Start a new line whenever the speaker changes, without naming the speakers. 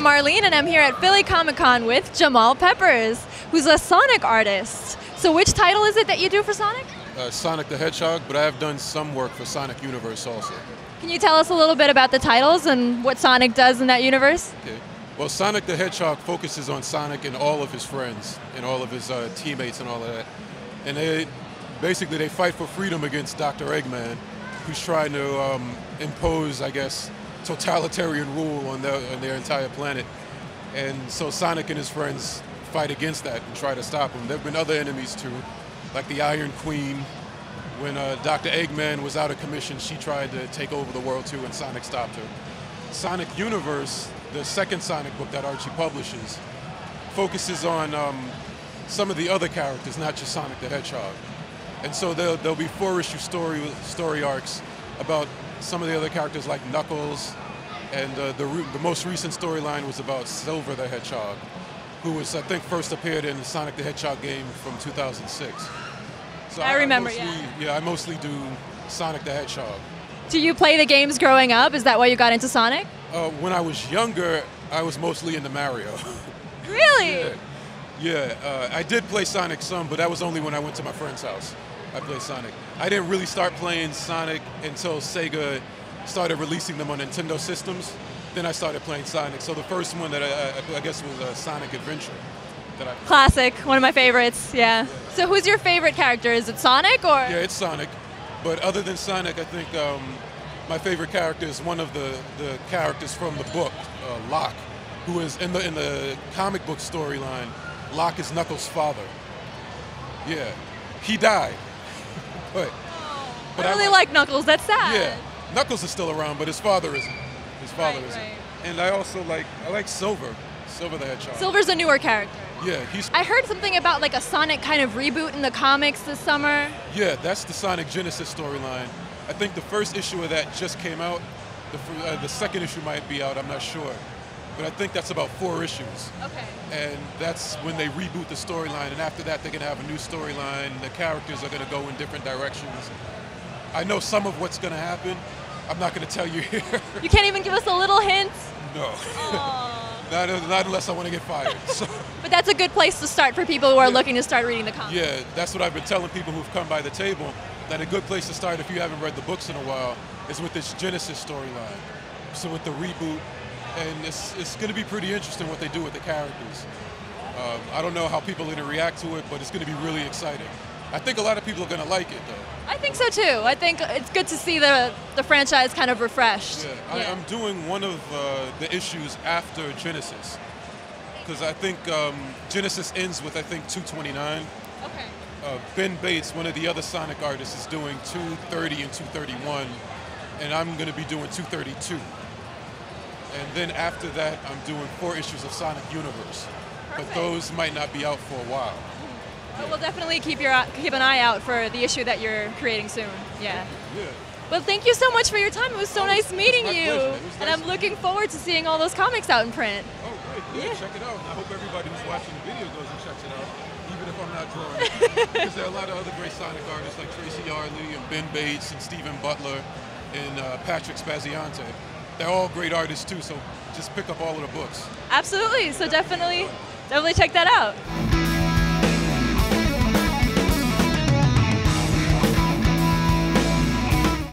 Marlene, and I'm here at Philly Comic-Con with Jamal Peppers, who's a Sonic artist. So which title is it that you do for Sonic?
Sonic the Hedgehog, but I have done some work for Sonic Universe also.
Can you tell us a little bit about the titles and what Sonic does in that universe?
Okay. Well, Sonic the Hedgehog focuses on Sonic and all of his friends and all of his teammates and all of that. And they fight for freedom against Dr. Eggman, who's trying to impose, I guess, totalitarian rule on their entire planet. And so Sonic and his friends fight against that and try to stop him. There have been other enemies too, like the Iron Queen. When Dr. Eggman was out of commission, she tried to take over the world too, and Sonic stopped her. Sonic Universe, the second Sonic book that Archie publishes, focuses on some of the other characters, not just Sonic the Hedgehog. And so there'll be 4-issue story arcs about some of the other characters like Knuckles, and the most recent storyline was about Silver the Hedgehog, who was, I think, first appeared in the Sonic the Hedgehog game from 2006. So
I remember,
I mostly do Sonic the Hedgehog.
Do you play the games growing up? Is that why you got into Sonic?
When I was younger, I was mostly into Mario.
Really?
Yeah, I did play Sonic some, but that was only when I went to my friend's house. I played Sonic. I didn't really start playing Sonic until Sega started releasing them on Nintendo systems. Then I started playing Sonic. So the first one that I guess was Sonic Adventure.
Classic, one of my favorites, yeah. So who's your favorite character? Is it Sonic or?
Yeah, it's Sonic. But other than Sonic, I think my favorite character is one of the characters from the book, Locke, who is in the comic book storyline. Locke is Knuckles' father. Yeah, he died. But
I really like Knuckles, that's sad.
Yeah, Knuckles is still around, but his father isn't. His father isn't. Right. And I like Silver the Hedgehog.
Silver's a newer character.
Yeah,
I heard something about like a Sonic kind of reboot in the comics this summer.
Yeah, that's the Sonic Genesis storyline. I think the first issue of that just came out. The second issue might be out, I'm not sure. But I think that's about 4 issues.
Okay.
And that's when they reboot the storyline, and after that they're going to have a new storyline. The characters are going to go in different directions. I know some of what's going to happen. I'm not going to tell you here.
You can't even give us a little hint?
No. Not unless I want to get fired. So.
But that's a good place to start for people who are looking to start reading the comics.
Yeah, that's what I've been telling people who've come by the table, that a good place to start if you haven't read the books in a while is with this Genesis storyline. So with the reboot, and it's going to be pretty interesting what they do with the characters. I don't know how people are going to react to it, but it's going to be really exciting. I think a lot of people are going to like it, though.
I think so, too. I think it's good to see the franchise kind of refreshed.
Yeah, I'm doing one of the issues after Genesis, because I think Genesis ends with, I think, 229.
Okay.
Ben Bates, one of the other Sonic artists, is doing 230 and 231, and I'm going to be doing 232. And then after that, I'm doing 4 issues of Sonic Universe.
Perfect.
But those might not be out for a while.
Well, we'll definitely keep an eye out for the issue that you're creating soon. Yeah. Well, thank you so much for your time. It was so nice meeting you. And I'm looking forward to seeing all those comics out in print.
Oh, great. Yeah, check it out. I hope everybody who's watching the video goes and checks it out, even if I'm not drawing it. Because there are a lot of other great Sonic artists like Tracy Yarley and Ben Bates and Stephen Butler and Patrick Spaziante. They're all great artists too, so just pick up all of the books.
Absolutely. So definitely check that out.